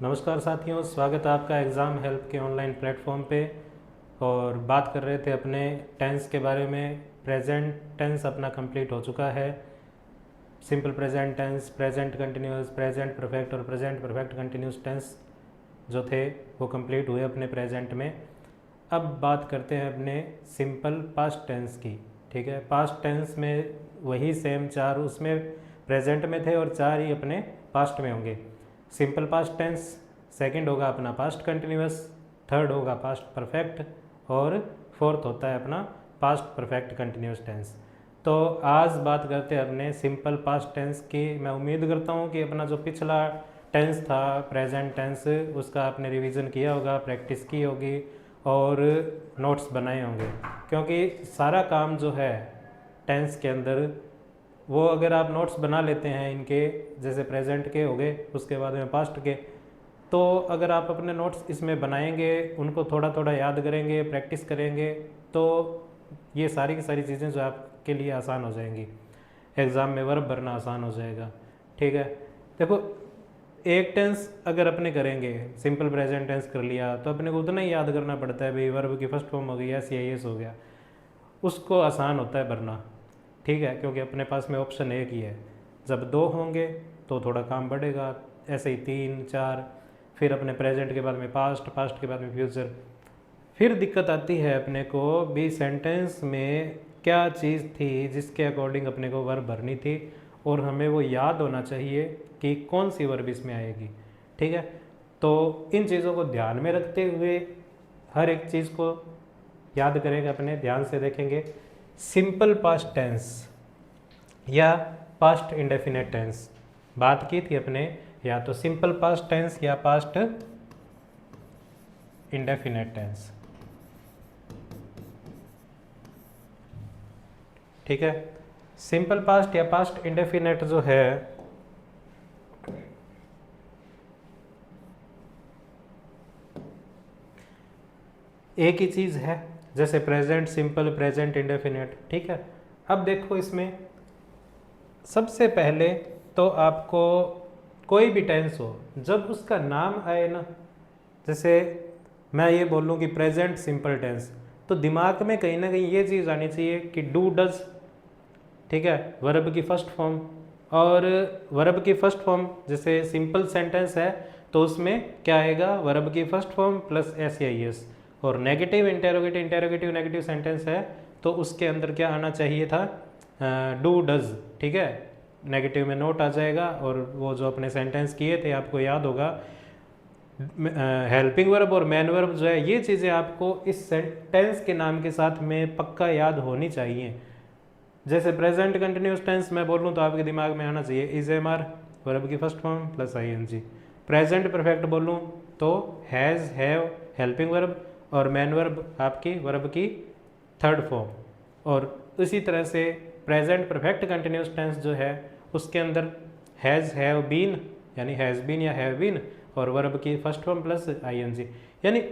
नमस्कार साथियों, स्वागत है आपका एग्ज़ाम हेल्प के ऑनलाइन प्लेटफॉर्म पे। और बात कर रहे थे अपने टेंस के बारे में। प्रेजेंट टेंस अपना कंप्लीट हो चुका है। Simple present tense, present continuous, present perfect और प्रेजेंट परफेक्ट कंटिन्यूस टेंस जो थे वो कंप्लीट हुए अपने प्रेजेंट में। अब बात करते हैं अपने सिंपल पास्ट टेंस की। ठीक है, पास्ट टेंस में वही सेम चार उसमें प्रेजेंट में थे और चार ही अपने पास्ट में होंगे। सिंपल पास्ट टेंस, सेकंड होगा अपना पास्ट कंटिन्यूस, थर्ड होगा पास्ट परफेक्ट और फोर्थ होता है अपना पास्ट परफेक्ट कंटिन्यूस टेंस। तो आज बात करते हैं अपने सिंपल पास्ट टेंस की। मैं उम्मीद करता हूँ कि अपना जो पिछला टेंस था प्रेजेंट टेंस उसका आपने रिवीजन किया होगा, प्रैक्टिस की होगी और नोट्स बनाए होंगे, क्योंकि सारा काम जो है टेंस के अंदर वो अगर आप नोट्स बना लेते हैं इनके, जैसे प्रेजेंट के हो गए उसके बाद में पास्ट के, तो अगर आप अपने नोट्स इसमें बनाएंगे, उनको थोड़ा थोड़ा याद करेंगे, प्रैक्टिस करेंगे, तो ये सारी की सारी चीज़ें जो आपके लिए आसान हो जाएंगी। एग्ज़ाम में वर्ब भरना आसान हो जाएगा। ठीक है, देखो एक टेंस अगर अपने करेंगे, सिंपल प्रेजेंट टेंस कर लिया तो अपने को उतना ही याद करना पड़ता है। भाई वर्ब की फर्स्ट फॉर्म हो गई, एस या एस हो गया, उसको आसान होता है भरना। ठीक है, क्योंकि अपने पास में ऑप्शन एक ही है। जब दो होंगे तो थोड़ा काम बढ़ेगा, ऐसे ही तीन चार, फिर अपने प्रेजेंट के बाद में पास्ट, पास्ट के बाद में फ्यूचर। फिर दिक्कत आती है अपने को भी सेंटेंस में क्या चीज़ थी जिसके अकॉर्डिंग अपने को वर्ब भरनी थी, और हमें वो याद होना चाहिए कि कौन सी वर्ब इसमें आएगी। ठीक है, तो इन चीज़ों को ध्यान में रखते हुए हर एक चीज़ को याद करेंगे, अपने ध्यान से देखेंगे। सिंपल पास्ट टेंस या पास्ट इंडेफिनेट टेंस बात की थी अपने, या तो सिंपल पास्ट टेंस या पास्ट इंडेफिनेट टेंस। ठीक है, सिंपल पास्ट या पास्ट इंडेफिनेट जो है एक ही चीज़ है, जैसे प्रेजेंट सिंपल, प्रेजेंट इंडेफिनेट। ठीक है, अब देखो इसमें सबसे पहले तो आपको कोई भी टेंस हो, जब उसका नाम आए ना, जैसे मैं ये बोलूँ कि प्रेजेंट सिंपल टेंस, तो दिमाग में कहीं ना कहीं ये चीज़ आनी चाहिए कि डू डज। ठीक है, वर्ब की फर्स्ट फॉर्म, और वर्ब की फर्स्ट फॉर्म जैसे सिंपल सेंटेंस है तो उसमें क्या आएगा, वर्ब की फर्स्ट फॉर्म प्लस एस या एस। और negative interrogative, interrogative negative sentence है तो उसके अंदर क्या आना चाहिए था, डू डज। ठीक है, नेगेटिव में नोट आ जाएगा। और वो जो अपने सेंटेंस किए थे आपको याद होगा, हेल्पिंग वर्ब और मैन वर्ब जो है, ये चीज़ें आपको इस सेंटेंस के नाम के साथ में पक्का याद होनी चाहिए। जैसे प्रेजेंट कंटिन्यूस टेंस मैं बोलूँ तो आपके दिमाग में आना चाहिए इज एम आर, वर्ब की first form plus I N G. Present perfect बोलूँ तो हैज़, हैव, हेल्पिंग वर्ब और मैन वर्ब आपकी वर्ब की थर्ड फॉर्म। और इसी तरह से प्रेजेंट परफेक्ट कंटिन्यूस टेंस जो है उसके अंदर हैज़, हैव, बीन यानी हैज़ बीन या हैव बीन और वर्ब की first form plus I N G. यानी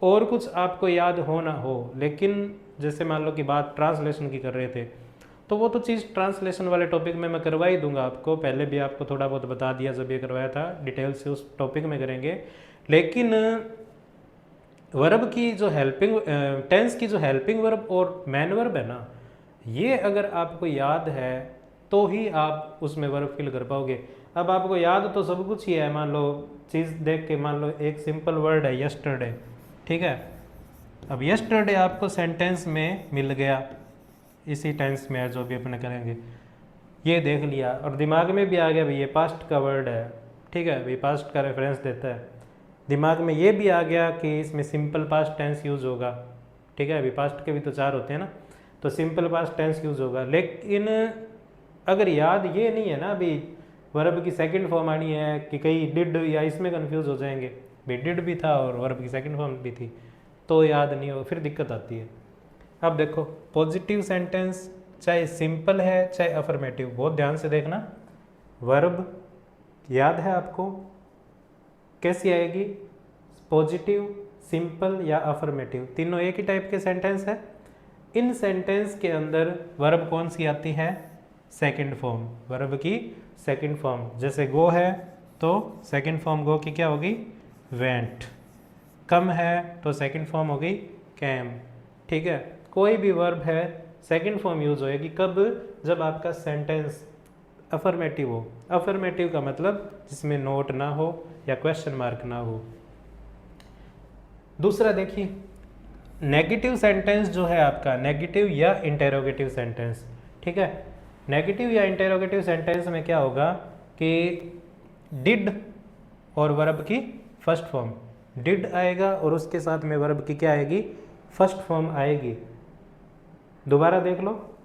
और कुछ आपको याद हो ना हो, लेकिन जैसे मान लो कि बात ट्रांसलेशन की कर रहे थे, तो वो तो चीज़ ट्रांसलेशन वाले टॉपिक में मैं करवा ही दूंगा आपको। पहले भी आपको थोड़ा बहुत बता दिया जब ये करवाया था, डिटेल से उस टॉपिक में करेंगे। लेकिन वर्ब की जो हेल्पिंग टेंस की जो हेल्पिंग वर्ब और मैन वर्ब है ना, ये अगर आपको याद है तो ही आप उसमें वर्ब फिल कर पाओगे। अब आपको याद तो सब कुछ ही है, मान लो चीज़ देख के, मान लो एक सिंपल वर्ड है यस्टरडे। ठीक है, अब यस्टरडे आपको सेंटेंस में मिल गया, इसी टेंस में है जो भी अपने करेंगे, ये देख लिया और दिमाग में भी आ गया भाई ये पास्ट का वर्ड है। ठीक है, भाई पास्ट का रेफरेंस देता है। दिमाग में ये भी आ गया कि इसमें सिंपल पास्ट टेंस यूज़ होगा। ठीक है, अभी पास्ट के भी तो चार होते हैं ना, तो सिंपल पास्ट टेंस यूज़ होगा। लेकिन अगर याद ये नहीं है ना, अभी वर्ब की सेकंड फॉर्म आनी है कि कहीं डिड या इसमें कंफ्यूज हो जाएंगे, भाई डिड भी था और वर्ब की सेकंड फॉर्म भी थी, तो याद नहीं हो, फिर दिक्कत आती है। अब देखो पॉजिटिव सेंटेंस चाहे सिंपल है चाहे अफर्मेटिव, बहुत ध्यान से देखना। वर्ब याद है आपको कैसी आएगी, पॉजिटिव, सिंपल या अफर्मेटिव, तीनों एक ही टाइप के सेंटेंस है। इन सेंटेंस के अंदर वर्ब कौन सी आती है, सेकंड फॉर्म, वर्ब की सेकंड फॉर्म। जैसे गो है तो सेकंड फॉर्म गो की क्या होगी, वेंट। कम है तो सेकंड फॉर्म होगी कैम। ठीक है, कोई भी वर्ब है सेकंड फॉर्म यूज होएगी कब, जब आपका सेंटेंस अफर्मेटिव हो। अफर्मेटिव का मतलब जिसमें नोट ना हो या क्वेश्चन मार्क ना हो। दूसरा देखिए, नेगेटिव सेंटेंस जो है आपका, नेगेटिव या इंटेरोगेटिव सेंटेंस। ठीक है, नेगेटिव या इंटेरोगेटिव सेंटेंस में क्या होगा कि डिड और वर्ब की फर्स्ट फॉर्म, डिड आएगा और उसके साथ में वर्ब की क्या आएगी, फर्स्ट फॉर्म आएगी। दोबारा देख लो,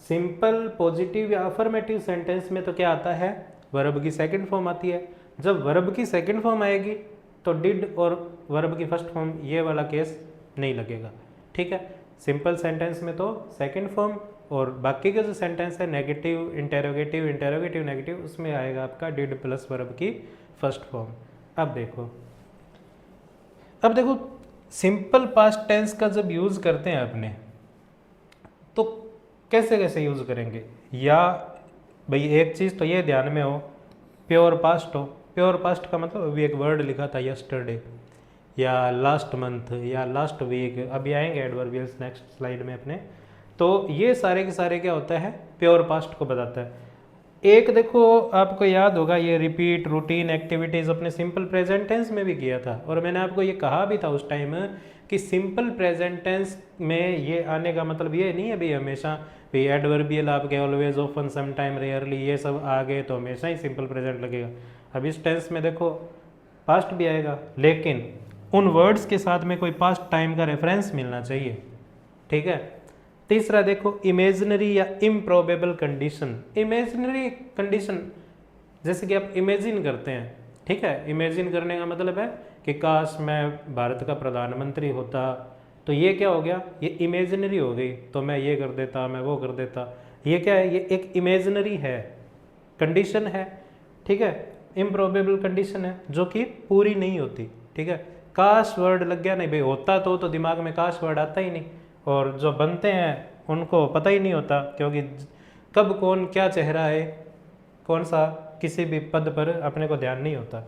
सिंपल पॉजिटिव या अफर्मेटिव सेंटेंस में तो क्या आता है, वर्ब की सेकंड फॉर्म आती है। जब वर्ब की सेकंड फॉर्म आएगी तो डिड और वर्ब की फर्स्ट फॉर्म, ये वाला केस नहीं लगेगा। ठीक है, सिंपल सेंटेंस में तो सेकंड फॉर्म, और बाकी के जो सेंटेंस है नेगेटिव इंटेरोगेटिव इंटेरोगेटिव नेगेटिव, उसमें आएगा आपका डिड प्लस वर्ब की फर्स्ट फॉर्म। अब देखो सिंपल पास्ट टेंस का जब यूज करते हैं अपने, तो कैसे कैसे यूज करेंगे, या भाई एक चीज तो ये ध्यान में हो, प्योर पास्ट हो। प्योर पास्ट का मतलब अभी एक वर्ड लिखा था यस्टरडे, या लास्ट मंथ, या लास्ट वीक, अभी आएंगे एडवर्बियल्स नेक्स्ट स्लाइड में अपने। तो ये सारे के सारे क्या होता है, प्योर पास्ट को बताता है। एक देखो आपको याद होगा, ये रिपीट रूटीन एक्टिविटीज अपने सिंपल प्रेजेंट टेंस में भी किया था, और मैंने आपको ये कहा भी था उस टाइम कि सिंपल प्रेजेंट टेंस में ये आने का मतलब ये नहीं है भाई हमेशा भाई एडवर्बियल आपके always often some time rarely ये सब आ गए तो हमेशा ही सिंपल प्रेजेंट लगेगा। अब इस टेंस में देखो पास्ट भी आएगा, लेकिन उन वर्ड्स के साथ में कोई पास्ट टाइम का रेफरेंस मिलना चाहिए। ठीक है, तीसरा देखो इमेजिनरी या इम्प्रोबेबल कंडीशन। इमेजिनरी कंडीशन जैसे कि आप इमेजिन करते हैं, ठीक है, इमेजिन करने का मतलब है कि काश मैं भारत का प्रधानमंत्री होता, तो ये क्या हो गया, ये इमेजिनरी हो गई, तो मैं ये कर देता, मैं वो कर देता। ये क्या है, ये एक इमेजिनरी है, कंडीशन है। ठीक है, इम्प्रोबेबल कंडीशन है जो कि पूरी नहीं होती। ठीक है, काश वर्ड लग गया, नहीं भाई होता तो दिमाग में काश वर्ड आता ही नहीं, और जो बनते हैं उनको पता ही नहीं होता, क्योंकि कब कौन क्या चेहरा है, कौन सा किसी भी पद पर अपने को ध्यान नहीं होता।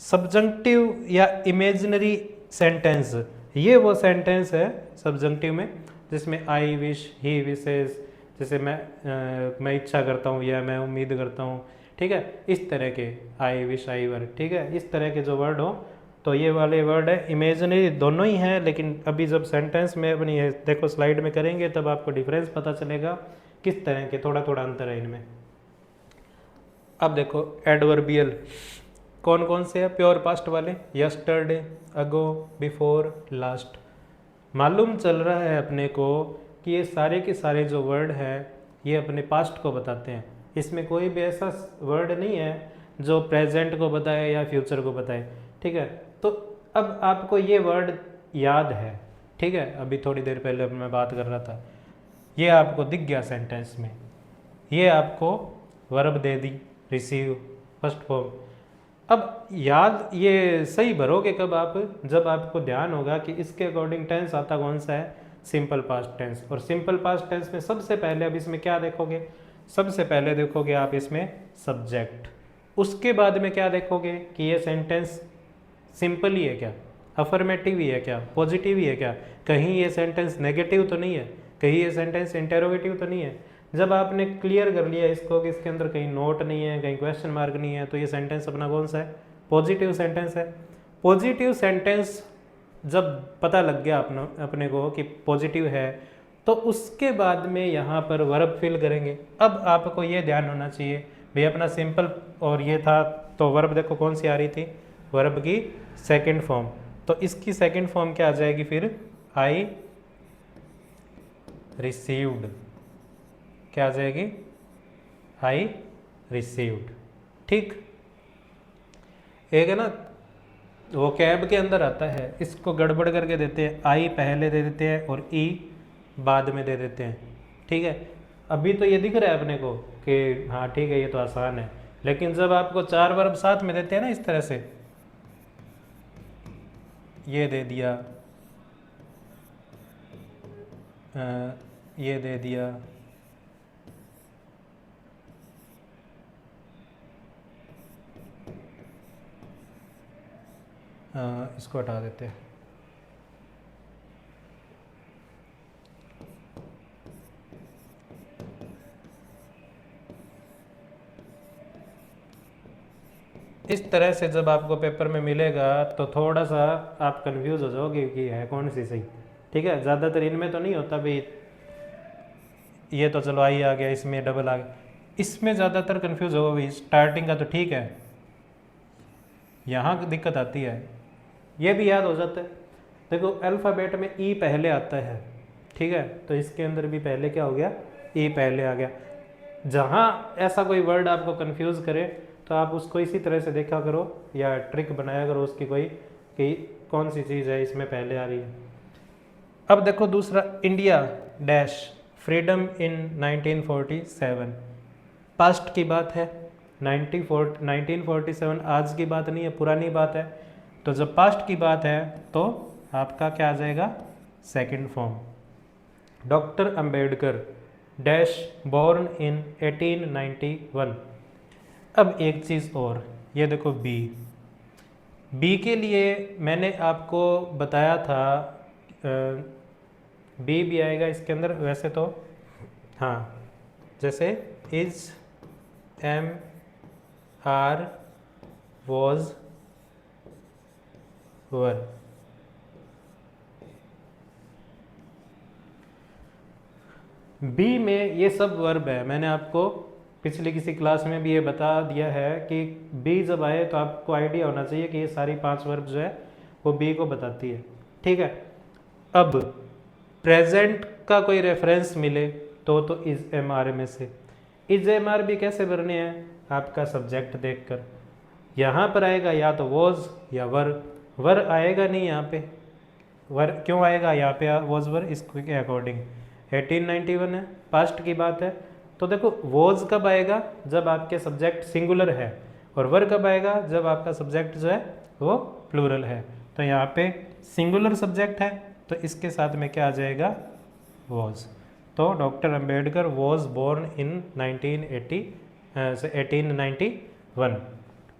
सब्जंक्टिव या इमेजिनरी सेंटेंस, ये वो सेंटेंस है सब्जंक्टिव में जिसमें आई विश, ही विशेस, जैसे मैं इच्छा करता हूँ या मैं उम्मीद करता हूँ। ठीक है, इस तरह के आई विश, आई वर, ठीक है, इस तरह के जो वर्ड हो तो ये वाले वर्ड है इमेजिनरी, दोनों ही हैं। लेकिन अभी जब सेंटेंस में अपनी देखो स्लाइड में करेंगे तब आपको डिफरेंस पता चलेगा किस तरह के, थोड़ा थोड़ा अंतर है इनमें। अब देखो एडवर्बियल कौन कौन से हैं, प्योर पास्ट वाले, यस्टरडे, अगो, बिफोर, लास्ट। मालूम चल रहा है अपने को कि ये सारे के सारे जो वर्ड हैं ये अपने पास्ट को बताते हैं। इसमें कोई भी ऐसा वर्ड नहीं है जो प्रेजेंट को बताए या फ्यूचर को बताए। ठीक है, तो अब आपको ये वर्ड याद है, ठीक है, अभी थोड़ी देर पहले मैं बात कर रहा था, ये आपको दिख गया सेंटेंस में, ये आपको वर्ब दे दी, रिसीव, फर्स्ट फॉर्म। अब याद ये सही भरोगे कब आप, जब आपको ध्यान होगा कि इसके अकॉर्डिंग टेंस आता कौन सा है, सिंपल पास्ट टेंस। और सिंपल पास्ट टेंस में सबसे पहले अब इसमें क्या देखोगे, सबसे पहले देखोगे आप इसमें सब्जेक्ट, उसके बाद में क्या देखोगे कि ये सेंटेंस सिंपल ही है क्या, अफर्मेटिव ही है क्या, पॉजिटिव ही है क्या, कहीं ये सेंटेंस नेगेटिव तो नहीं है, कहीं ये सेंटेंस इंटेरोगेटिव तो नहीं है। जब आपने क्लियर कर लिया इसको कि इसके अंदर कहीं नोट नहीं है, कहीं क्वेश्चन मार्क नहीं है, तो ये सेंटेंस अपना कौन सा है, पॉजिटिव सेंटेंस है। पॉजिटिव सेंटेंस जब पता लग गया अपने को कि पॉजिटिव है, तो उसके बाद में यहाँ पर वर्ब फिल करेंगे। अब आपको ये ध्यान होना चाहिए भाई अपना सिंपल और ये था, तो वर्ब देखो कौन सी आ रही थी, वर्ब की सेकंड फॉर्म, तो इसकी सेकंड फॉर्म क्या आ जाएगी फिर, आई रिसीव्ड, क्या आ जाएगी, आई रिसीव्ड। ठीक, एक है ना वो कैब के अंदर आता है, इसको गड़बड़ करके देते हैं, आई पहले दे देते हैं और ई बाद में दे देते हैं। ठीक है, अभी तो ये दिख रहा है अपने को कि हाँ ठीक है ये तो आसान है, लेकिन जब आपको चार वर्ब साथ में देते हैं ना इस तरह से, ये दे दिया, ये दे दिया, इसको हटा देते हैं। इस तरह से जब आपको पेपर में मिलेगा तो थोड़ा सा आप कंफ्यूज हो जाओगे कि है कौन सी सही। ठीक है, ज़्यादातर इनमें तो नहीं होता भाई, ये तो चलो आई आ गया, इसमें डबल आ गया, इसमें ज़्यादातर कंफ्यूज होगा भाई। स्टार्टिंग का तो ठीक है, यहाँ दिक्कत आती है, ये भी याद हो जाता है। देखो अल्फ़ाबेट में ई पहले आता है, ठीक है, तो इसके अंदर भी पहले क्या हो गया, ई पहले आ गया। जहाँ ऐसा कोई वर्ड आपको कंफ्यूज करे तो आप उसको इसी तरह से देखा करो या ट्रिक बनाया करो उसकी कोई, कि कौन सी चीज़ है इसमें पहले आ रही है। अब देखो दूसरा, इंडिया डैश फ्रीडम इन 1947, पास्ट की बात है। 1947 आज की बात नहीं है, पुरानी बात है। तो जब पास्ट की बात है तो आपका क्या आ जाएगा, second form. Doctor Ambedkar dash born in 1891। अब एक चीज़ और, ये देखो बी, बी के लिए मैंने आपको बताया था, बी भी आएगा इसके अंदर वैसे तो, हाँ, जैसे is am are was were, be में ये सब वर्ब है। मैंने आपको पिछली किसी क्लास में भी ये बता दिया है कि बी जब आए तो आपको आइडिया होना चाहिए कि ये सारी 5 वर्ब जो है वो बी को बताती है। ठीक है, अब प्रेजेंट का कोई रेफरेंस मिले तो इज एम आर में से, इज एम आर भी कैसे भरने हैं, आपका सब्जेक्ट देखकर। यहाँ पर आएगा या तो वॉज या वर आएगा नहीं यहाँ पे, वर क्यों आएगा यहाँ पे वॉज वर, इसके अकॉर्डिंग 1891 है, पास्ट की बात है। तो देखो वॉज कब आएगा, जब आपके सब्जेक्ट सिंगुलर है, और वर कब आएगा, जब आपका सब्जेक्ट जो है वो प्लूरल है। तो यहाँ पे सिंगुलर सब्जेक्ट है तो इसके साथ में क्या आ जाएगा, वॉज। तो doctor Ambedkar was born in 1891।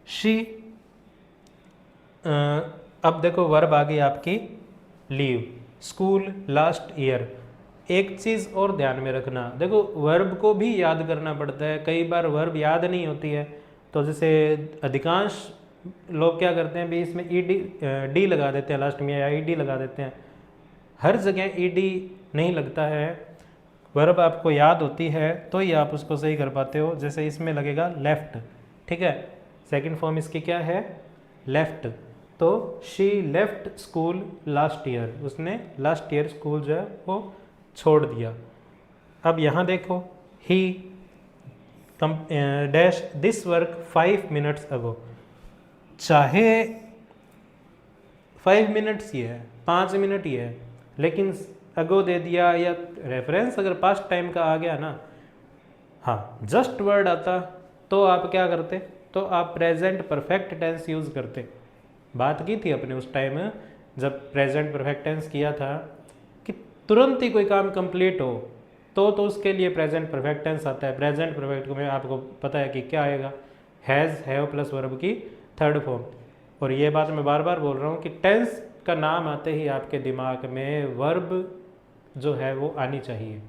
She, अब देखो वर्ब आ गई आपकी लीव, स्कूल लास्ट ईयर। एक चीज़ और ध्यान में रखना, देखो वर्ब को भी याद करना पड़ता है, कई बार वर्ब याद नहीं होती है। तो जैसे अधिकांश लोग क्या करते हैं भी, इसमें डी लगा देते हैं लास्ट में, या ईडी लगा देते हैं। हर जगह ईडी नहीं लगता है, वर्ब आपको याद होती है तो ही आप उसको सही कर पाते हो। जैसे इसमें लगेगा लेफ्ट, ठीक है, सेकंड फॉर्म इसकी क्या है, लेफ्ट। तो she left school last year, उसने लास्ट ईयर स्कूल जो है वो छोड़ दिया। अब यहाँ देखो, he dash this work 5 minutes ago, चाहे 5 मिनट्स ही है, 5 मिनट ही है, लेकिन अगो दे दिया, या रेफरेंस अगर पास्ट टाइम का आ गया ना, हाँ जस्ट वर्ड आता तो आप क्या करते, तो आप प्रेजेंट परफेक्ट टेंस यूज़ करते। बात की थी अपने उस टाइम जब प्रेजेंट परफेक्ट टेंस किया था कि तुरंत ही कोई काम कंप्लीट हो तो उसके लिए प्रेजेंट परफेक्ट टेंस आता है। प्रेजेंट परफेक्ट में आपको पता है कि क्या आएगा, हैज़ हैव प्लस वर्ब की थर्ड फॉर्म। और ये बात मैं बार बार बोल रहा हूँ कि टेंस का नाम आते ही आपके दिमाग में वर्ब जो है वो आनी चाहिए।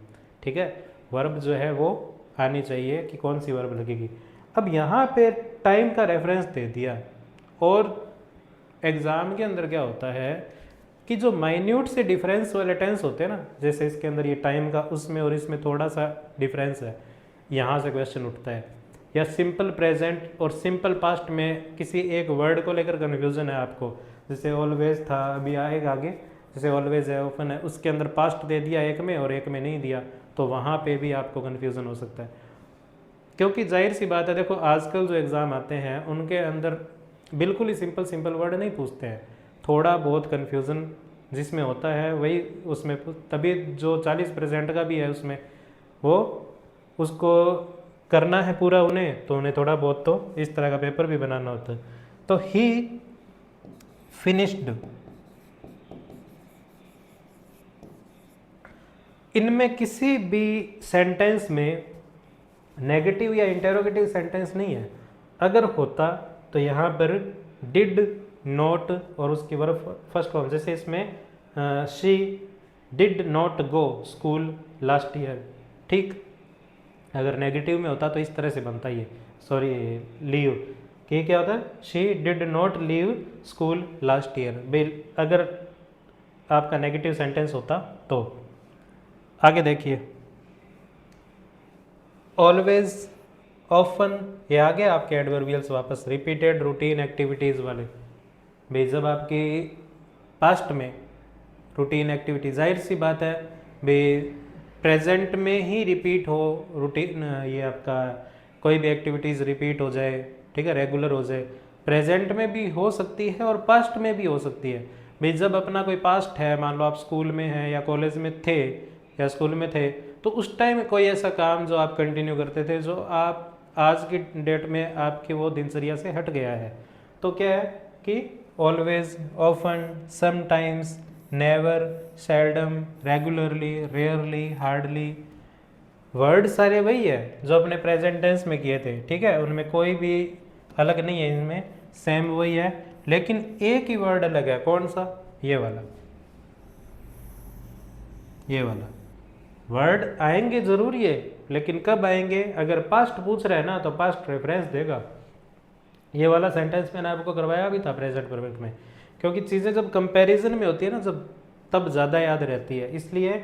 ठीक है, वर्ब जो है वो आनी चाहिए कि कौन सी वर्ब लगेगी। अब यहाँ पे टाइम का रेफरेंस दे दिया, और एग्ज़ाम के अंदर क्या होता है कि जो माइन्यूट से डिफरेंस वाले टेंस होते हैं ना, जैसे इसके अंदर ये टाइम का, उसमें और इसमें थोड़ा सा डिफरेंस है, यहाँ से क्वेश्चन उठता है। या सिंपल प्रेजेंट और सिंपल पास्ट में किसी एक वर्ड को लेकर कन्फ्यूज़न है आपको, जैसे ऑलवेज था, अभी आएगा आगे, जैसे ऑलवेज है, ओपन है, उसके अंदर पास्ट दे दिया एक में और एक में नहीं दिया, तो वहाँ पे भी आपको कन्फ्यूज़न हो सकता है। क्योंकि जाहिर सी बात है, देखो आजकल जो एग्ज़ाम आते हैं उनके अंदर बिल्कुल ही सिंपल वर्ड नहीं पूछते हैं, थोड़ा बहुत कन्फ्यूज़न जिसमें होता है वही उसमें, तभी जो 40% का भी है उसमें वो उसको करना है पूरा उन्हें, तो उन्हें थोड़ा बहुत तो इस तरह का पेपर भी बनाना होता है। तो ही फिनिश्ड, इनमें किसी भी सेंटेंस में नेगेटिव या इंटेरोगेटिव सेंटेंस नहीं है। अगर होता तो यहाँ पर डिड नॉट और उसकी वर्ब फर्स्ट फॉर्म, जैसे इसमें she did not go school last year, ठीक। अगर नेगेटिव में होता तो इस तरह से बनता ये, सॉरी लीव, कि क्या होता है, she did not leave school last year, अगर आपका नेगेटिव सेंटेंस होता तो। आगे देखिए, ऑलवेज, ऑफन, ये आ गया आपके एडवर्बियल्स वापस। रिपीटेड, रूटीन, एक्टिविटीज़ वाले, भाई जब आपकी पास्ट में रूटीन एक्टिविटी, जाहिर सी बात है भाई प्रेजेंट में ही रिपीट हो रूटीन, ये आपका कोई भी एक्टिविटीज़ रिपीट हो जाए, ठीक है, रेगुलर हो जाए, प्रेजेंट में भी हो सकती है और पास्ट में भी हो सकती है। भाई जब अपना कोई पास्ट है, मान लो आप स्कूल में हैं या कॉलेज में थे या स्कूल में थे, तो उस टाइम कोई ऐसा काम जो आप कंटिन्यू करते थे जो आप आज की डेट में आपकी वो दिनचर्या से हट गया है, तो क्या है कि always, often, sometimes, never, seldom, regularly, rarely, hardly, word सारे वही है जो अपने प्रेजेंट टेंस में किए थे, ठीक है, उनमें कोई भी अलग नहीं है, इनमें सेम वही है, लेकिन एक ही वर्ड अलग है, कौन सा, ये वाला। ये वाला वर्ड आएंगे जरूरी है, लेकिन कब आएंगे, अगर पास्ट पूछ रहे हैं ना तो पास्ट रेफरेंस देगा। ये वाला सेंटेंस मैंने आपको करवाया भी था प्रेजेंट परफेक्ट में, क्योंकि चीज़ें जब कंपैरिजन में होती है ना, जब तब ज़्यादा याद रहती है, इसलिए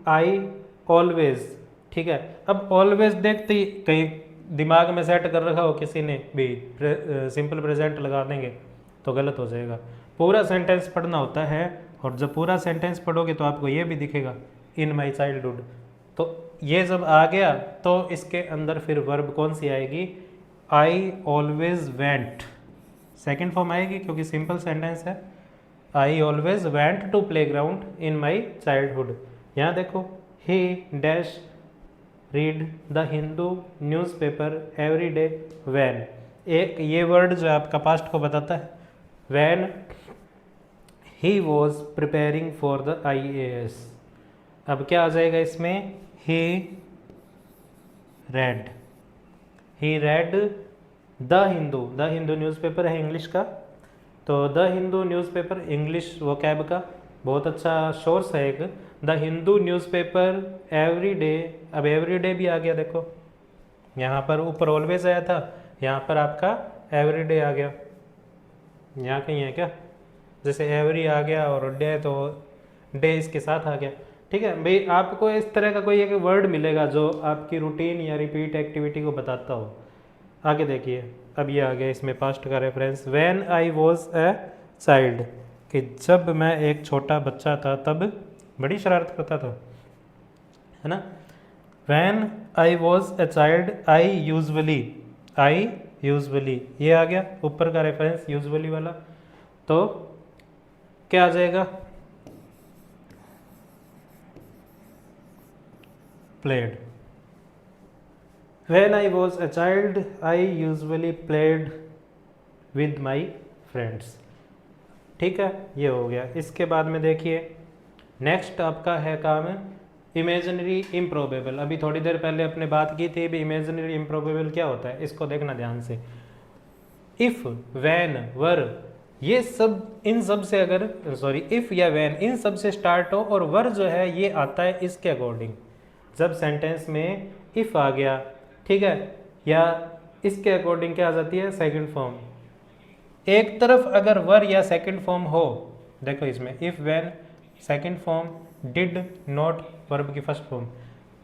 आई ऑलवेज, ठीक है। अब ऑलवेज देखते ही कहीं दिमाग में सेट कर रखा हो किसी ने भी सिंपल प्रेजेंट लगा देंगे तो गलत हो जाएगा। पूरा सेंटेंस पढ़ना होता है, और जब पूरा सेंटेंस पढ़ोगे तो आपको ये भी दिखेगा इन माई चाइल्डहुड, तो ये जब आ गया तो इसके अंदर फिर वर्ब कौन सी आएगी, I always went, second form आएगी क्योंकि सिंपल सेंटेंस है। I always went to play ground in my childhood. यहाँ देखो, he dash read the Hindu newspaper every day when, एक ये वर्ड जो है आपका पास्ट को बताता है, when he was preparing for the IAS। अब क्या आ जाएगा इसमें, ही रेड द हिंदू न्यूज़पेपर है इंग्लिश का, तो the Hindu newspaper English vocab का बहुत अच्छा सोर्स है एक, the Hindu newspaper every day. अब एवरी डे भी आ गया, देखो यहाँ पर ऊपर ऑलवेज आया था, यहाँ पर आपका एवरी डे आ गया, यहाँ कहीं है क्या, जैसे एवरी आ गया और डे तो डे इसके साथ आ गया, ठीक है भाई। आपको इस तरह का कोई एक वर्ड मिलेगा जो आपकी रूटीन या रिपीट एक्टिविटी को बताता हो। आगे देखिए, अब ये आ गया इसमें पास्ट का reference, when I was a child, कि जब मैं एक छोटा बच्चा था तब बड़ी शरारत करता था, है ना। When I was a child I usually, ये आ गया ऊपर का रेफरेंस यूजुअली वाला, तो क्या आ जाएगा, played. When I was a child, I usually played with my friends। ठीक है, ये हो गया। इसके बाद में देखिए नेक्स्ट आपका है काम इमेजिनरी इम्प्रोबेबल। अभी थोड़ी देर पहले अपने बात की थी भी इमेजिनरी इम्प्रोबेबल क्या होता है, इसको देखना ध्यान से। इफ़, वैन, वर, ये सब इन सब से अगर इफ़ या वैन इन सब से स्टार्ट हो और वर जो है ये आता है इसके अकॉर्डिंग। जब सेंटेंस में इफ़ आ गया, ठीक है, या इसके अकॉर्डिंग क्या आ जाती है, सेकंड फॉर्म। एक तरफ अगर वर या सेकंड फॉर्म हो, देखो इसमें if when second form, did not verb की फर्स्ट फॉर्म,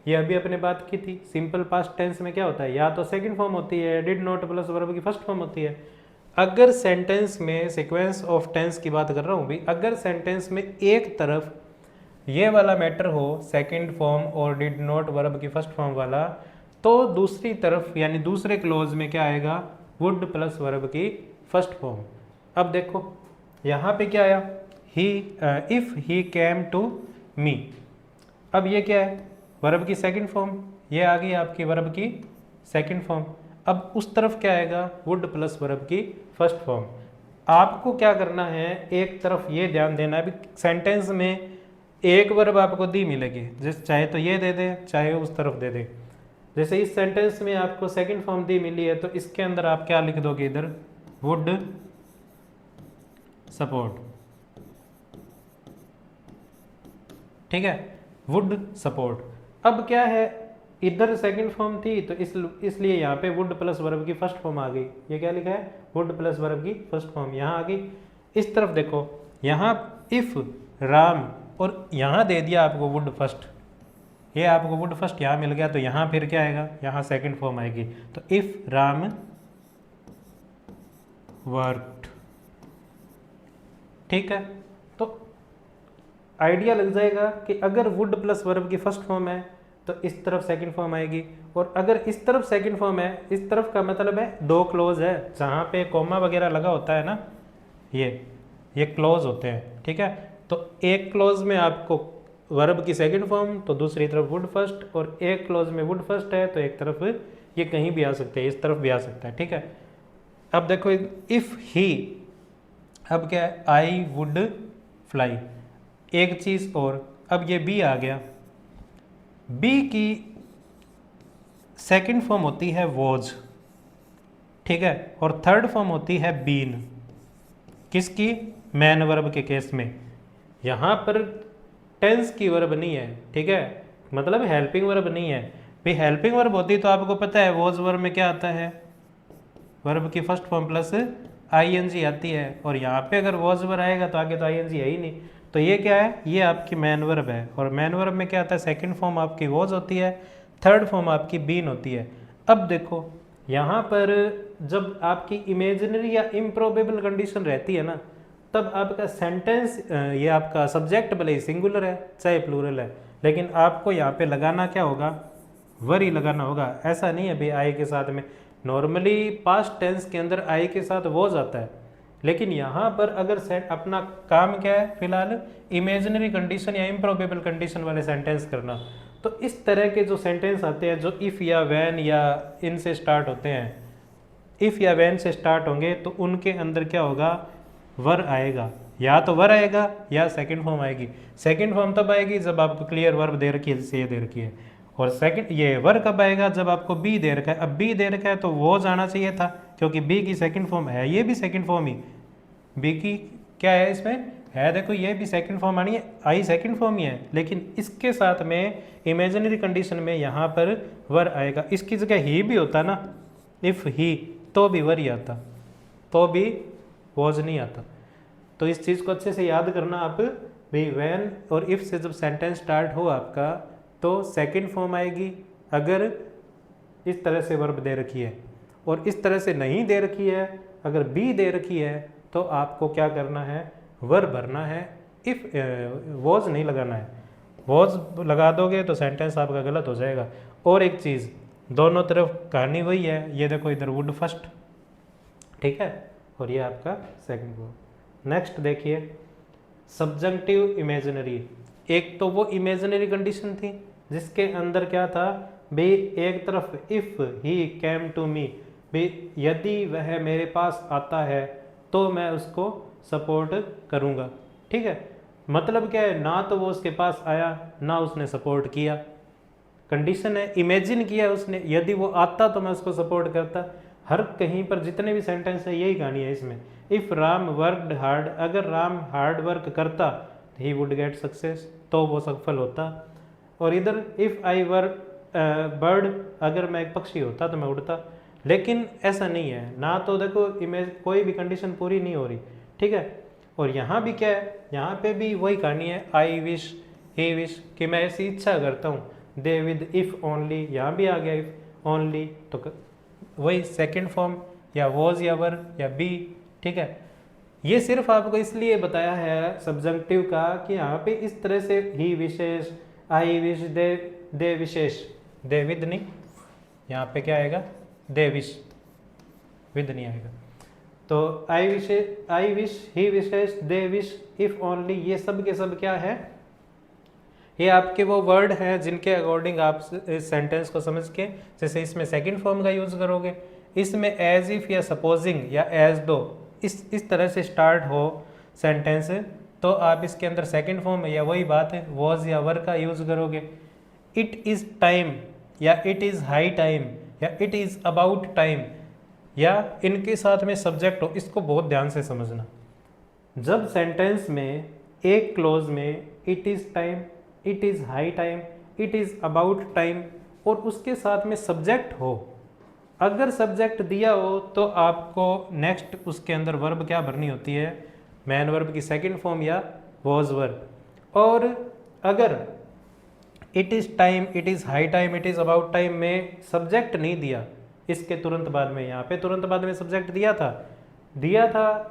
ये अभी अपने बात की थी। सिंपल पास्ट टेंस में क्या होता है, या तो सेकंड फॉर्म होती है, डिड नॉट प्लस वर्ब की फर्स्ट फॉर्म होती है। अगर सेंटेंस में सीक्वेंस ऑफ टेंस की बात कर रहा हूँ भी, अगर सेंटेंस में एक तरफ ये वाला मैटर हो सेकंड फॉर्म और डिड नॉट वर्ब की फर्स्ट फॉर्म वाला, तो दूसरी तरफ यानी दूसरे क्लोज में क्या आएगा, वुड प्लस वर्ब की फर्स्ट फॉर्म। अब देखो यहाँ पे क्या आया, ही, if he came to me, अब ये क्या है, वर्ब की सेकंड फॉर्म, ये आ गई आपकी वर्ब की सेकंड फॉर्म। अब उस तरफ क्या आएगा, वुड प्लस वर्ब की फर्स्ट फॉर्म। आपको क्या करना है, एक तरफ ये ध्यान देना है, सेंटेंस में एक वर्ब आपको दी मिलेगी, जिस चाहे तो ये दे दे चाहे उस तरफ दे दे। जैसे इस सेंटेंस में आपको सेकंड फॉर्म दी मिली है, तो इसके अंदर आप क्या लिख दोगे, इधर वुड सपोर्ट, ठीक है, वुड सपोर्ट। अब क्या है, इधर सेकंड फॉर्म थी तो इसलिए यहाँ पे वुड प्लस वर्ब की फर्स्ट फॉर्म आ गई। ये क्या लिखा है, वुड प्लस वर्ब की फर्स्ट फॉर्म यहाँ आ गई। इस तरफ देखो, यहाँ इफ राम और यहाँ दे दिया आपको वुड फर्स्ट, ये आपको वुड फर्स्ट यहाँ मिल गया, तो यहाँ फिर क्या आएगा, यहाँ सेकंड फॉर्म आएगी। तो इफ राम वर्कड, ठीक है। तो आइडिया लग जाएगा कि अगर वुड प्लस वर्ब की फर्स्ट फॉर्म है तो इस तरफ सेकंड फॉर्म आएगी, और अगर इस तरफ सेकंड फॉर्म है, इस तरफ का मतलब है दो क्लोज है, जहाँ पे कोमा वगैरह लगा होता है ना, ये क्लोज होते हैं, ठीक है। तो एक क्लोज में आपको वर्ब की सेकंड फॉर्म, तो दूसरी तरफ वुड फर्स्ट, और एक क्लोज में वुड फर्स्ट है तो एक तरफ ये कहीं भी आ सकते हैं, इस तरफ भी आ सकता है, ठीक है। अब देखो इफ ही, अब क्या है, आई वुड फ्लाई। एक चीज और, अब ये बी आ गया, बी की सेकंड फॉर्म होती है वॉज, ठीक है, और थर्ड फॉर्म होती है बीन। किसकी, मैन वर्ब के केस में। यहां पर टेंस की वर्ब नहीं है, ठीक है, मतलब हेल्पिंग वर्ब नहीं है। भाई हेल्पिंग वर्ब होती तो आपको पता है वॉज वर्ब में क्या आता है, वर्ब की फर्स्ट फॉर्म प्लस आईएनजी आती है, और यहाँ पे अगर वॉज वर्ब आएगा तो आगे तो आईएनजी है ही नहीं। तो ये क्या है, ये आपकी मैन वर्ब है, और मैन वर्ब में क्या आता है, सेकंड फॉर्म आपकी वॉज होती है, थर्ड फॉर्म आपकी बीन होती है। अब देखो यहाँ पर जब आपकी इमेजिनरी या इम्प्रोबेबल कंडीशन रहती है ना, तब आपका सेंटेंस, ये आपका सब्जेक्ट भले ही सिंगुलर है चाहे प्लूरल है, लेकिन आपको यहाँ पे लगाना क्या होगा, वर ही लगाना होगा। ऐसा नहीं है भाई आई के साथ में, नॉर्मली पास्ट टेंस के अंदर आई के साथ वॉज आता है, लेकिन यहाँ पर अगर अपना काम क्या है फिलहाल, इमेजिनरी कंडीशन या इम्प्रोबेबल कंडीशन वाले सेंटेंस करना। तो इस तरह के जो सेंटेंस आते हैं जो इफ़ या वैन या इनसे स्टार्ट होते हैं, इफ़ या वैन से स्टार्ट होंगे, तो उनके अंदर क्या होगा, वर आएगा, या तो वर आएगा या सेकंड फॉर्म आएगी। सेकंड फॉर्म तब आएगी जब आपको क्लियर वर्ब दे रखी है, जैसे ये दे रखी है, और सेकंड ये वर कब आएगा, जब आपको बी दे रखा है। अब बी दे रखा है तो वो जाना चाहिए था, क्योंकि बी की सेकंड फॉर्म है, ये भी सेकंड फॉर्म ही, बी की क्या है इसमें है, देखो ये भी सेकंड फॉर्म आनी है, आई सेकंड फॉर्म ही है, लेकिन इसके साथ में इमेजिनरी कंडीशन में यहाँ पर वर आएगा। इसकी जगह ही भी होता ना, इफ़ ही, तो भी वर ही आता, तो भी वॉज नहीं आता। तो इस चीज़ को अच्छे से याद करना आप भाई, वैन और इफ़ से जब सेंटेंस स्टार्ट हो आपका तो सेकंड फॉर्म आएगी अगर इस तरह से वर्ब दे रखी है, और इस तरह से नहीं दे रखी है, अगर बी दे रखी है तो आपको क्या करना है, वर्ब भरना है, इफ वॉज नहीं लगाना है। वॉज लगा दोगे तो सेंटेंस आपका गलत हो जाएगा। और एक चीज़, दोनों तरफ कहानी वही है, ये देखो इधर वुड फर्स्ट, ठीक है, और ये आपका सेकंड वर्ब। नेक्स्ट देखिए सब्जंक्टिव इमेजिनरी। एक तो वो इमेजिनरी कंडीशन थी जिसके अंदर क्या था भाई, एक तरफ if he came to me, भाई यदि वह मेरे पास आता है तो मैं उसको सपोर्ट करूँगा, ठीक है। मतलब क्या है, ना तो वो उसके पास आया ना उसने सपोर्ट किया, कंडीशन है, इमेजिन किया उसने, यदि वो आता तो मैं उसको सपोर्ट करता। हर कहीं पर जितने भी सेंटेंस है यही कहानी है इसमें। इफ़ राम वर्कड हार्ड, अगर राम हार्ड वर्क करता ही वुड गेट सक्सेस, तो वो सफल होता। और इधर इफ़ आई वर्क बर्ड, अगर मैं एक पक्षी होता तो मैं उड़ता, लेकिन ऐसा नहीं है ना, तो देखो इमेज कोई भी कंडीशन पूरी नहीं हो रही, ठीक है। और यहाँ भी क्या है, यहाँ पे भी वही कहानी है, आई विश ही विश, कि मैं ऐसी इच्छा करता हूँ, दे विद इफ़ ओनली, यहाँ भी आ गया इफ़ ओनली, तो वही सेकंड फॉर्म या वॉज या वर या बी, ठीक है। ये सिर्फ आपको इसलिए बताया है सब्जंक्टिव का कि यहाँ पे इस तरह से ही विशेष, I wish, they wishes, they with नहीं, यहाँ पे क्या आएगा, दे विश, विद नहीं आएगा। तो I wish, he wishes, they wish, if only, ये सब के सब क्या है, ये आपके वो वर्ड हैं जिनके अकॉर्डिंग आप इस सेंटेंस को समझ के, जैसे इसमें सेकंड फॉर्म का यूज करोगे, इसमें एज इफ या सपोजिंग या एज दो, इस तरह से स्टार्ट हो सेंटेंस, तो आप इसके अंदर सेकंड फॉर्म या वही बात है वॉज या वर का यूज करोगे। इट इज़ टाइम या इट इज़ हाई टाइम या इट इज़ अबाउट टाइम, या इनके साथ में सब्जेक्ट हो, इसको बहुत ध्यान से समझना। जब सेंटेंस में एक क्लोज में it is time, it is high time, it is about time और उसके साथ में सब्जेक्ट हो, अगर सब्जेक्ट दिया हो तो आपको नेक्स्ट उसके अंदर वर्ब क्या भरनी होती है, मैन वर्ब की सेकंड फॉर्म या वॉज वर्ब। और अगर it is time, it is high time, it is about time में सब्जेक्ट नहीं दिया, इसके तुरंत बाद में, यहाँ पे तुरंत बाद में सब्जेक्ट दिया था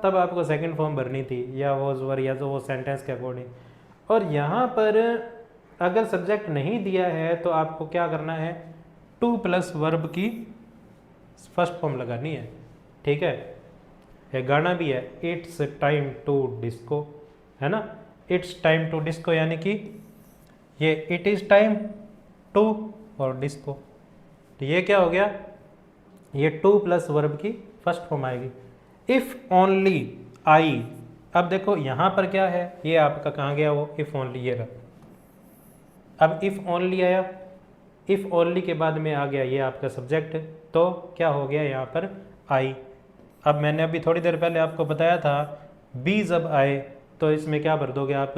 तब आपको सेकंड फॉर्म भरनी थी या वॉज वर या जो वो सेंटेंस के अकॉर्डिंग। और यहाँ पर अगर सब्जेक्ट नहीं दिया है तो आपको क्या करना है, टू प्लस वर्ब की फर्स्ट फॉर्म लगानी है। ठीक है, एक गाना भी है, इट्स टाइम टू डिस्को, है ना, इट्स टाइम टू डिस्को, यानी कि ये इट इज़ टाइम टू और डिस्को, तो ये क्या हो गया, ये टू प्लस वर्ब की फर्स्ट फॉर्म आएगी। इफ़ ओनली आई, अब देखो यहाँ पर क्या है, ये आपका कहाँ गया वो इफ़ ओनली, ये रहा। अब इफ़ ओनली आया, इफ़ ओनली के बाद में आ गया ये आपका सब्जेक्ट, तो क्या हो गया यहाँ पर आई। अब मैंने अभी थोड़ी देर पहले आपको बताया था बी जब आए तो इसमें क्या भर दोगे आप,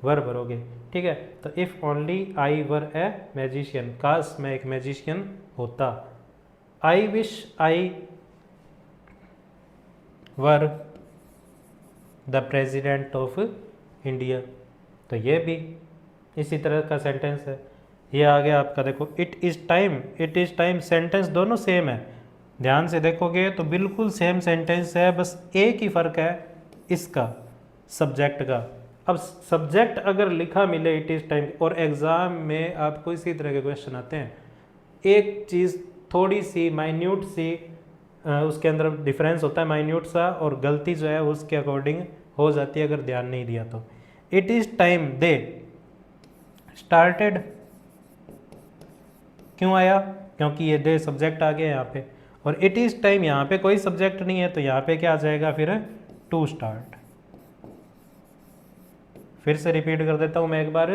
वर भरोगे। ठीक है, तो if only I were A magician, काश मैं एक मैजिशियन होता। I wish I were the president of India, तो ये भी इसी तरह का सेंटेंस है। ये आ गया आपका, देखो it is time, it is time, sentence दोनों सेम है, ध्यान से देखोगे तो बिल्कुल सेम सेंटेंस है, बस एक ही फ़र्क है इसका, सब्जेक्ट का। अब सब्जेक्ट अगर लिखा मिले इट इज़ टाइम, और एग्ज़ाम में आपको इसी तरह के क्वेश्चन आते हैं, एक चीज़ थोड़ी सी माइन्यूट सी उसके अंदर डिफरेंस होता है माइन्यूट सा, और गलती जो है उसके अकॉर्डिंग हो जाती है अगर ध्यान नहीं दिया तो। It is time they started, क्यों आया, क्योंकि ये दे सब्जेक्ट आ गया यहाँ पे, और इट इज़ टाइम यहाँ पे कोई सब्जेक्ट नहीं है तो यहाँ पे क्या आ जाएगा फिर, टू स्टार्ट। फिर से रिपीट कर देता हूँ मैं एक बार,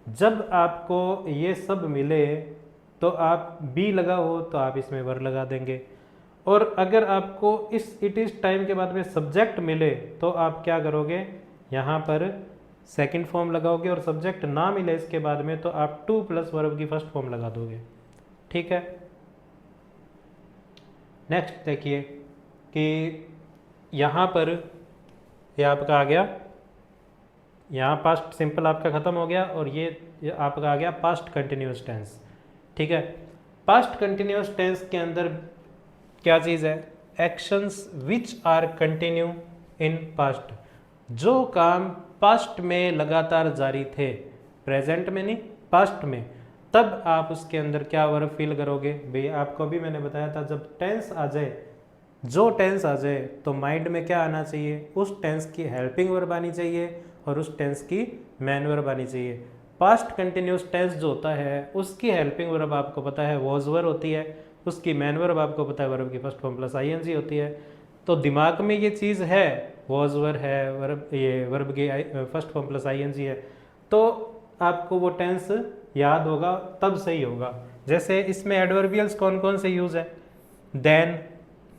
जब आपको ये सब मिले तो आप बी लगा हो तो आप इसमें वर लगा देंगे, और अगर आपको इस इट इज़ टाइम के बाद में सब्जेक्ट मिले तो आप क्या करोगे, यहाँ पर सेकंड फॉर्म लगाओगे, और सब्जेक्ट ना मिले इसके बाद में तो आप टू प्लस वर्ब की फर्स्ट फॉर्म लगा दोगे। ठीक है, नेक्स्ट देखिए कि यहाँ पर ये आपका आ गया, यहाँ पास्ट सिंपल आपका ख़त्म हो गया, और ये आपका आ गया पास्ट कंटिन्यूस टेंस। ठीक है, पास्ट कंटिन्यूस टेंस के अंदर क्या चीज़ है, actions which are continue in past, जो काम पास्ट में लगातार जारी थे, प्रेजेंट में नहीं पास्ट में, तब आप उसके अंदर क्या वर्ब फिल करोगे। भाई आपको भी मैंने बताया था जब टेंस आ जाए, जो टेंस आ जाए तो माइंड में क्या आना चाहिए, उस टेंस की हेल्पिंग वर्ब आनी चाहिए और उस टेंस की मैन वर्ब आनी चाहिए। पास्ट कंटिन्यूस टेंस जो होता है उसकी हेल्पिंग वर्ब आपको पता है वॉज वर होती है, उसकी मैन वर्ब आपको पता है वर्ब की फर्स्ट फॉर्म प्लस आईएनजी होती है। तो दिमाग में ये चीज़ है, वॉज वर है, वर्ब ये वर्ब की फर्स्ट फॉर्म प्लस आईएनजी है, तो आपको वो टेंस याद होगा तब सही होगा। जैसे इसमें एडवर्बियल्स कौन कौन से यूज़ है, देन,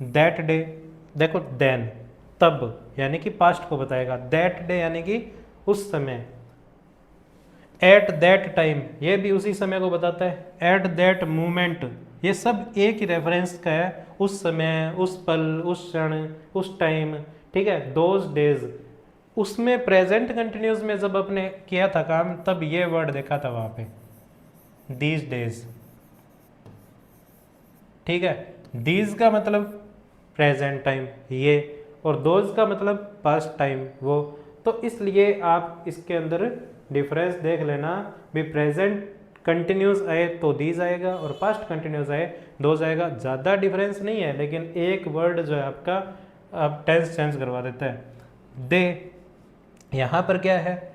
दैट डे, देखो देन तब यानी कि पास्ट को बताएगा, दैट डे यानी कि उस समय, एट दैट टाइम ये भी उसी समय को बताता है, एट दैट मोमेंट ये सब एक ही रेफरेंस का है, उस समय, उस पल, उस क्षण, उस टाइम। ठीक है, दोज डेज, उसमें प्रेजेंट कंटिन्यूस में जब अपने किया था काम तब ये वर्ड देखा था वहाँ पे, दीज डेज। ठीक है, दीज का मतलब प्रेजेंट टाइम ये, और दोज का मतलब पास्ट टाइम वो। तो इसलिए आप इसके अंदर डिफरेंस देख लेना भी, प्रेजेंट कंटिन्यूस आए तो दीज आएगा और पास्ट कंटिन्यूस आए दोज आएगा। ज़्यादा डिफरेंस नहीं है, लेकिन एक वर्ड जो है आपका आप टेंस चेंज करवा देता है। दे यहाँ पर क्या है,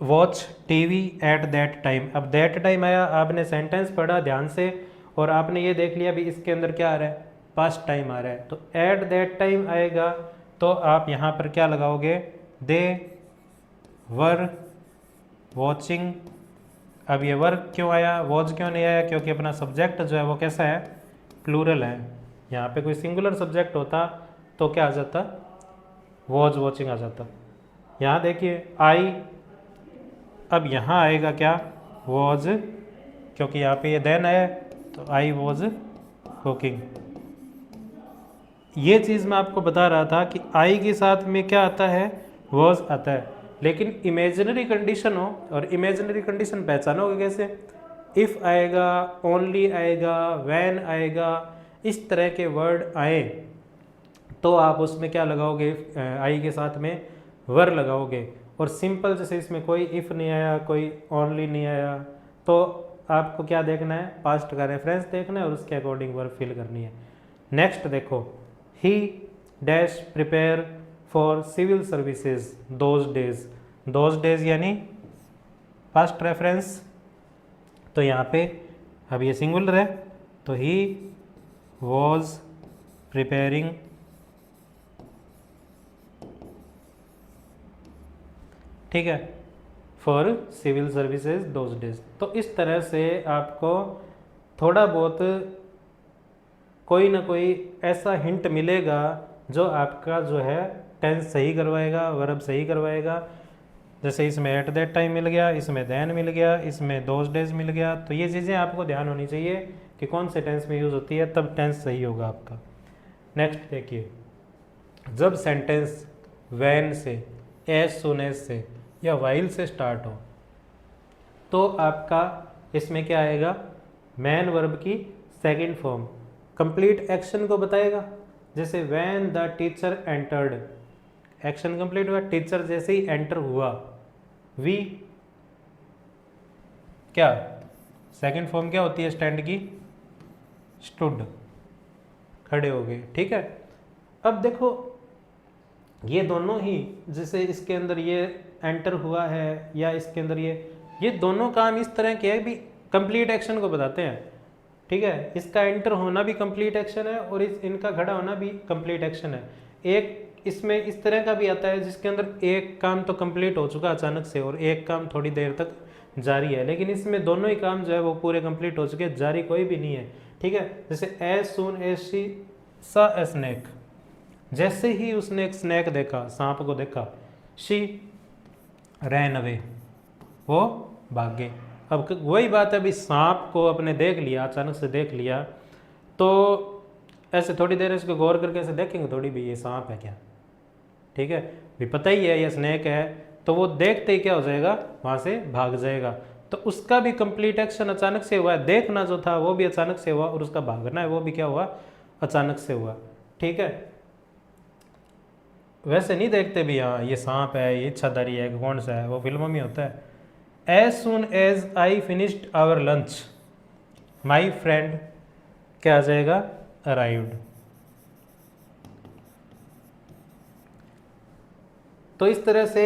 watch TV at that time. अब दैट टाइम आया, आपने सेंटेंस पढ़ा ध्यान से और आपने ये देख लिया भी इसके अंदर क्या आ रहा है, पास्ट टाइम आ रहा है, तो एट दैट टाइम आएगा तो आप यहाँ पर क्या लगाओगे, दे वर वॉचिंग। अब ये वर्क क्यों आया, वॉच क्यों नहीं आया, क्योंकि अपना सब्जेक्ट जो है वो कैसा है, प्लूरल है। यहाँ पे कोई सिंगुलर सब्जेक्ट होता तो क्या आ जाता, वॉज वॉचिंग आ जाता। यहाँ देखिए आई, अब यहाँ आएगा क्या, वॉज, क्योंकि यहाँ पे ये देन है तो आई वॉज कुकिंग। ये चीज़ मैं आपको बता रहा था कि आई के साथ में क्या आता है, वॉज आता है। लेकिन इमेजिनरी कंडीशन हो, और इमेजिनरी कंडीशन पहचानोगे कैसे, इफ़ आएगा, ओनली आएगा, वैन आएगा, इस तरह के वर्ड आए तो आप उसमें क्या लगाओगे, आई के साथ में वर लगाओगे। और सिंपल जैसे इसमें कोई इफ़ नहीं आया, कोई ओनली नहीं आया, तो आपको क्या देखना है, पास्ट का रेफरेंस देखना है और उसके अकॉर्डिंग वर्ब फिल करनी है। नेक्स्ट देखो, he dash prepare for civil services those days, those days यानी पास्ट रेफरेंस, तो यहाँ पे अब ये सिंगुलर है तो ही वॉज प्रिपेयरिंग ठीक है for civil services those days. तो इस तरह से आपको थोड़ा बहुत कोई ना कोई ऐसा हिंट मिलेगा जो आपका जो है टेंस सही करवाएगा, वर्ब सही करवाएगा। जैसे इसमें एट दैट टाइम मिल गया, इसमें देन मिल गया, इसमें दोज डेज मिल गया। तो ये चीज़ें आपको ध्यान होनी चाहिए कि कौन से टेंस में यूज़ होती है, तब टेंस सही होगा आपका। नेक्स्ट देखिए, जब सेंटेंस वैन से, एज सुन एज से या वाइल से स्टार्ट हो तो आपका इसमें क्या आएगा, मैन वर्ब की सेकंड फॉर्म कंप्लीट एक्शन को बताएगा। जैसे when the teacher entered, action complete हुआ, टीचर जैसे ही एंटर हुआ, वी क्या सेकंड फॉर्म क्या होती है स्टैंड की, स्टूड, खड़े हो गए। ठीक है, अब देखो ये दोनों ही, जैसे इसके अंदर ये एंटर हुआ है या इसके अंदर ये दोनों काम इस तरह के हैं भी कंप्लीट एक्शन को बताते हैं। ठीक है, इसका एंटर होना भी कंप्लीट एक्शन है और इनका खड़ा होना भी कंप्लीट एक्शन है। एक इसमें इस तरह का भी आता है जिसके अंदर एक काम तो कंप्लीट हो चुका अचानक से और एक काम थोड़ी देर तक जारी है, लेकिन इसमें दोनों ही काम जो है वो पूरे कंप्लीट हो चुके हैं, जारी कोई भी नहीं है। ठीक है, जैसे एज सून एज शी सा ए स्नैक, जैसे ही उसने एक स्नैक देखा, सांप को देखा, शी रैन अवे, वो भाग गए। अब वही बात है, अभी सांप को अपने देख लिया, अचानक से देख लिया, तो ऐसे थोड़ी देर इसको गौर करके ऐसे देखेंगे थोड़ी भी ये सांप है क्या। ठीक है, भी पता ही है ये स्नैक है, तो वो देखते ही क्या हो जाएगा, वहाँ से भाग जाएगा। तो उसका भी कंप्लीट एक्शन अचानक से हुआ है, देखना जो था वो भी अचानक से हुआ और उसका भागना है वो भी क्या हुआ, अचानक से हुआ। ठीक है, वैसे नहीं देखते भी हाँ ये सांप है, ये इच्छाधारी है, कौन सा है, वो फिल्मों में होता है। As soon as I finished our lunch my friend क्या आ जाएगा, अराइव्ड। तो इस तरह से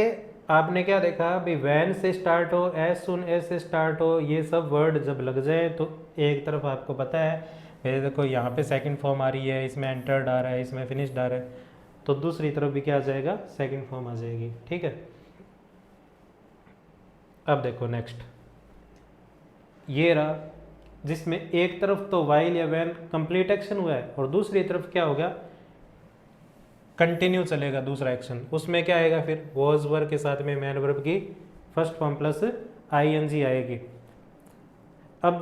आपने क्या देखा भी, वैन से स्टार्ट हो, एज सुन एज से स्टार्ट हो, ये सब वर्ड जब लग जाए तो एक तरफ आपको पता है, ये देखो यहाँ पे सेकंड फॉर्म आ रही है, इसमें एंटर्ड आ रहा है, इसमें फिनिश्ड आ रहा है, तो दूसरी तरफ भी क्या आ जाएगा, सेकंड फॉर्म आ जाएगी। ठीक है, अब देखो नेक्स्ट, ये रहा जिसमें एक तरफ तो वाइल या वैन कंप्लीट एक्शन हुआ है और दूसरी तरफ क्या होगा, कंटिन्यू चलेगा दूसरा एक्शन। उसमें क्या आएगा फिर, वॉज वर्ब के साथ में मैन वर्ब की फर्स्ट फॉर्म प्लस आईएनजी आएगी। अब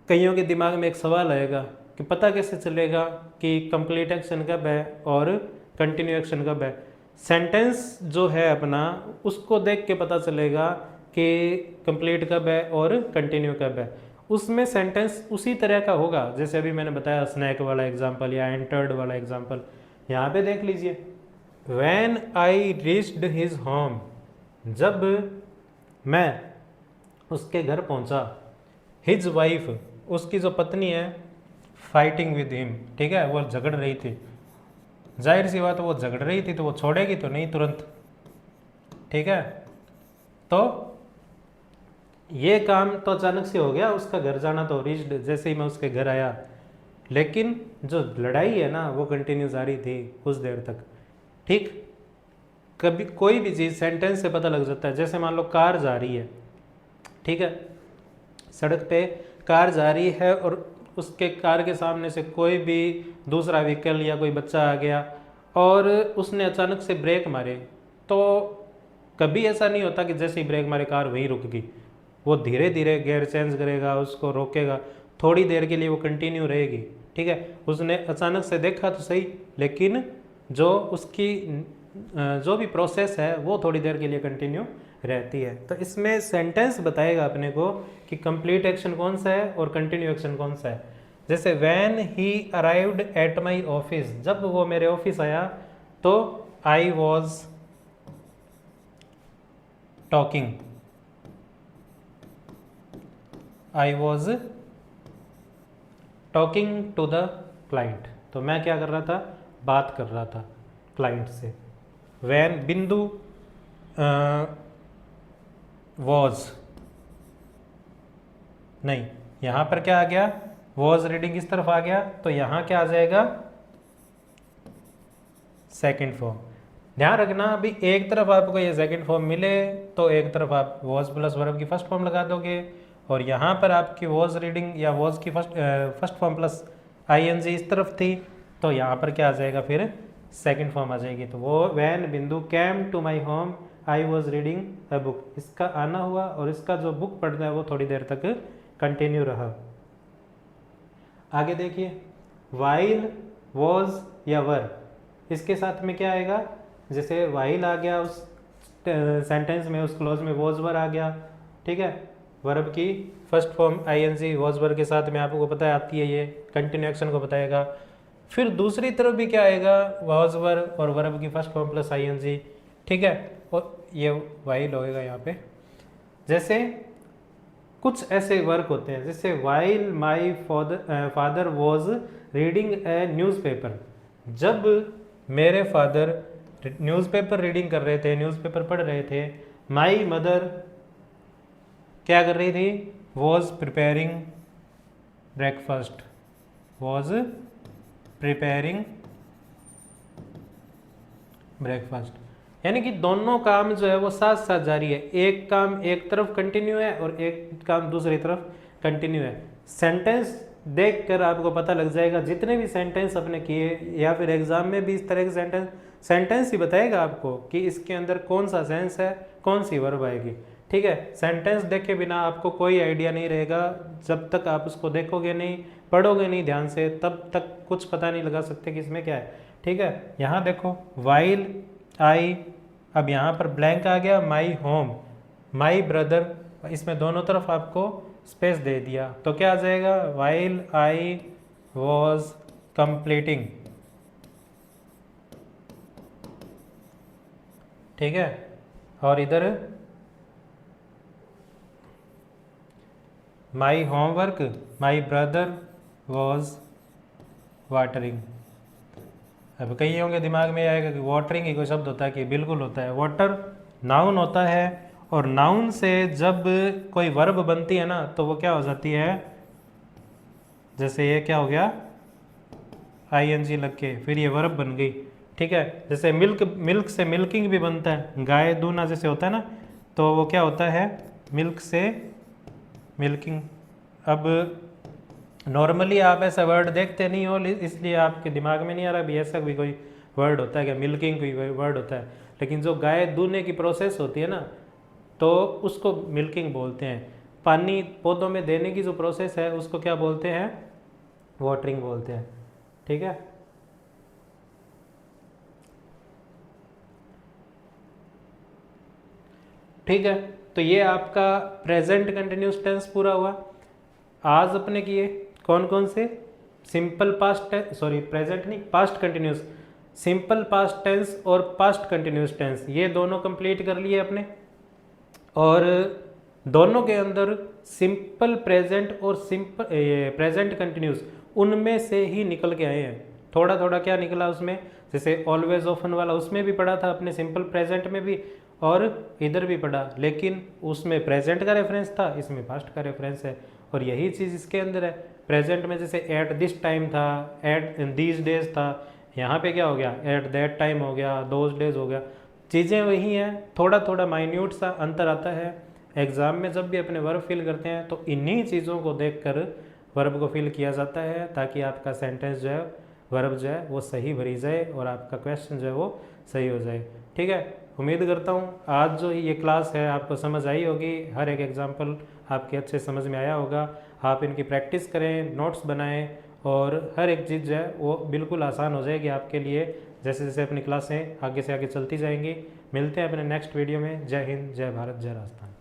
कईयों के दिमाग में एक सवाल आएगा कि पता कैसे चलेगा कि कंप्लीट एक्शन कब है और कंटिन्यू एक्शन कब है। सेंटेंस जो है अपना उसको देख के पता चलेगा कि कंप्लीट कब है और कंटिन्यू कब है। उसमें सेंटेंस उसी तरह का होगा जैसे अभी मैंने बताया स्नैक वाला एग्जांपल या एंटर्ड वाला एग्जांपल। यहाँ पे देख लीजिए, when I reached his home, जब मैं उसके घर पहुँचा, हिज वाइफ उसकी जो पत्नी है, फाइटिंग विद हिम, ठीक है, वो झगड़ रही थी। जाहिर सी बात वो झगड़ रही थी तो वो छोड़ेगी तो नहीं तुरंत। ठीक है, तो ये काम तो अचानक से हो गया, उसका घर जाना तो रीच्ड जैसे ही मैं उसके घर आया, लेकिन जो लड़ाई है ना वो कंटिन्यू जारी थी कुछ देर तक। ठीक, कभी कोई भी चीज़ सेंटेंस से पता लग जाता है। जैसे मान लो कार जा रही है, ठीक है, सड़क पे कार जा रही है और उसके कार के सामने से कोई भी दूसरा व्हीकल या कोई बच्चा आ गया और उसने अचानक से ब्रेक मारे, तो कभी ऐसा नहीं होता कि जैसे ही ब्रेक मारे कार वहीं रुक गई। वो धीरे धीरे गियर चेंज करेगा, उसको रोकेगा, थोड़ी देर के लिए वो कंटिन्यू रहेगी। ठीक है, उसने अचानक से देखा तो सही, लेकिन जो उसकी जो भी प्रोसेस है वो थोड़ी देर के लिए कंटिन्यू रहती है। तो इसमें सेंटेंस बताएगा अपने को कि कंप्लीट एक्शन कौन सा है और कंटिन्यू एक्शन कौन सा है। जैसे when he arrived at my office, जब वो मेरे ऑफिस आया तो I was talking, I was talking to the client. तो मैं क्या कर रहा था, बात कर रहा था क्लाइंट से। वैन बिंदु वॉज नहीं, यहाँ पर क्या आ गया, वॉज रीडिंग इस तरफ आ गया, तो यहाँ क्या आ जाएगा, सेकंड फॉर्म। ध्यान रखना, अभी एक तरफ आपको ये सेकंड फॉर्म मिले तो एक तरफ आप वॉज प्लस वर्ब की फर्स्ट फॉर्म लगा दोगे, और यहाँ पर आपकी वॉज रीडिंग या वॉज की फर्स्ट फॉर्म प्लस आईएनजी इस तरफ थी, तो यहाँ पर क्या आ जाएगा, फिर सेकंड फॉर्म आ जाएगी। तो वो when Bindu came to my home I was reading a book, इसका आना हुआ और इसका जो बुक पढ़ना है वो थोड़ी देर तक कंटिन्यू रहा। आगे देखिए, वाइल, वॉज या वर, इसके साथ में क्या आएगा, जैसे वाइल आ गया उस सेंटेंस में, उस क्लोज में वॉज वर आ गया। ठीक है, वर्ब की first form ING was were के साथ में आपको पता है आती है, ये कंटिन्यू एक्शन को बताएगा। फिर दूसरी तरफ भी क्या आएगा, वॉज वर और वर्ब की फर्स्ट फॉर्म प्लस आईएनजी। ठीक है, और ये वाइल होएगा यहाँ पे। जैसे कुछ ऐसे वर्क होते हैं, जैसे while my father was reading A newspaper, जब मेरे फादर न्यूज़पेपर रीडिंग कर रहे थे, न्यूज़पेपर पढ़ रहे थे। माई मदर क्या कर रही थी, was preparing breakfast, was preparing breakfast. यानी कि दोनों काम जो है वो साथ साथ जारी है, एक काम एक तरफ कंटिन्यू है और एक काम दूसरी तरफ कंटिन्यू है। सेंटेंस देखकर आपको पता लग जाएगा, जितने भी सेंटेंस अपने किए, या फिर एग्जाम में भी इस तरह के सेंटेंस ही बताएगा आपको कि इसके अंदर कौन सा सेंस है, कौन सी वर्ब आएगी। ठीक है, सेंटेंस देखे बिना आपको कोई आइडिया नहीं रहेगा, जब तक आप उसको देखोगे नहीं, पढ़ोगे नहीं ध्यान से, तब तक कुछ पता नहीं लगा सकते कि इसमें क्या है। ठीक है, यहाँ देखो, वाइल आई, अब यहाँ पर ब्लैंक आ गया, माई होम, माई ब्रदर, इसमें दोनों तरफ आपको स्पेस दे दिया, तो क्या आ जाएगा, वाइल आई वॉज कंप्लीटिंग। ठीक है, और इधर my homework, my brother was watering. अब कई होंगे दिमाग में आएगा कि वाटरिंग ही कोई शब्द होता है, कि बिल्कुल होता है। वाटर नाउन होता है, और नाउन से जब कोई वर्ब बनती है ना, तो वो क्या हो जाती है, जैसे ये क्या हो गया, आईएनजी लग के फिर ये वर्ब बन गई। ठीक है, जैसे मिल्क, मिल्क से मिल्किंग भी बनता है, गाय दूना जैसे होता है ना, तो वो क्या होता है, मिल्क से मिल्किंग। अब नॉर्मली आप ऐसा वर्ड देखते नहीं हो, इसलिए आपके दिमाग में नहीं आ रहा भी ऐसा भी कोई वर्ड होता है क्या, मिल्किंग कोई वर्ड होता है। लेकिन जो गाय दूने की प्रोसेस होती है ना, तो उसको मिल्किंग बोलते हैं। पानी पौधों में देने की जो प्रोसेस है उसको क्या बोलते हैं, वाटरिंग बोलते हैं। ठीक है, ठीक है, तो ये आपका प्रेजेंट कंटिन्यूस टेंस पूरा हुआ। आज अपने किए कौन कौन से, सिंपल पास्ट, सॉरी प्रेजेंट नहीं, past continuous, simple past tense और पास्ट कंटिन्यूस टेंस, ये दोनों कंप्लीट कर लिए अपने। और दोनों के अंदर सिंपल प्रेजेंट और सिंपल प्रेजेंट कंटिन्यूस, उनमें से ही निकल के आए हैं। थोड़ा थोड़ा क्या निकला उसमें, जैसे ऑलवेज ऑफन वाला उसमें भी पढ़ा था अपने, सिंपल प्रेजेंट में भी, और इधर भी पढ़ा, लेकिन उसमें प्रेजेंट का रेफरेंस था, इसमें पास्ट का रेफरेंस है। और यही चीज़ इसके अंदर है। प्रेजेंट में जैसे एट दिस टाइम था, एट दीज डेज था, यहाँ पे क्या हो गया, एट दैट टाइम हो गया, दोज डेज हो गया। चीज़ें वही हैं, थोड़ा थोड़ा माइन्यूट सा अंतर आता है। एग्ज़ाम में जब भी अपने वर्ब फिल करते हैं तो इन्हीं चीज़ों को देखकर वर्ब को फिल किया जाता है, ताकि आपका सेंटेंस जो है वर्ब जो है वो सही भरी जाए और आपका क्वेश्चन जो है वो सही हो जाए। ठीक है, उम्मीद करता हूँ आज जो ये क्लास है आपको समझ आई होगी, हर एक एग्जाम्पल आपके अच्छे समझ में आया होगा। आप इनकी प्रैक्टिस करें, नोट्स बनाएं और हर एक चीज़ जो है वो बिल्कुल आसान हो जाएगी आपके लिए जैसे जैसे अपनी क्लासें आगे से आगे चलती जाएंगी। मिलते हैं अपने नेक्स्ट वीडियो में। जय हिंद, जय भारत, जय राजस्थान।